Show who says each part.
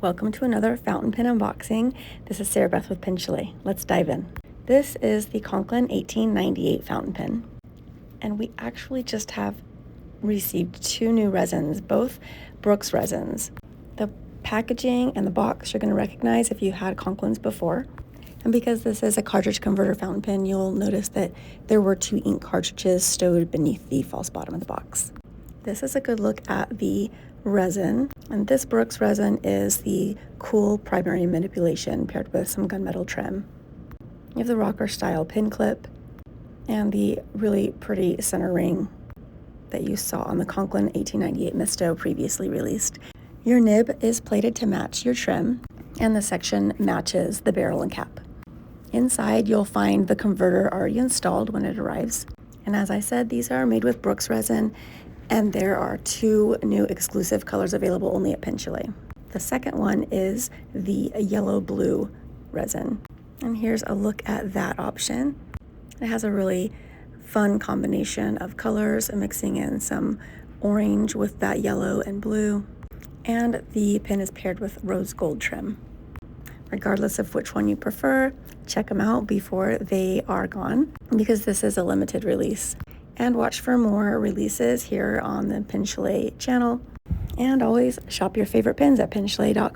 Speaker 1: Welcome to another fountain pen unboxing. This is Sarah Beth with Pen Chalet. Let's dive in. This is the Conklin 1898 fountain pen, and we actually just have received two new resins, both Brooks resins. The packaging and the box you're going to recognize if you had Conklins before. And because this is a cartridge converter fountain pen, you'll notice that there were two ink cartridges stowed beneath the false bottom of the box. This is a good look at the resin, and this Brooks resin is the cool primary manipulation paired with some gunmetal trim. You have the rocker style pin clip and the really pretty center ring that you saw on the Conklin 1898 Misto previously released. Your nib is plated to match your trim, and the section matches the barrel and cap. Inside, you'll find the converter already installed when it arrives. And as I said, these are made with Brooks resin, and there are two new exclusive colors available only at Pen Chalet. The second one is the yellow-blue resin. And here's a look at that option. It has a really fun combination of colors, mixing in some orange with that yellow and blue. And the pen is paired with rose gold trim. Regardless of which one you prefer, check them out before they are gone, because this is a limited release. And watch for more releases here on the Pen Chalet channel. And always shop your favorite pens at penchalet.com.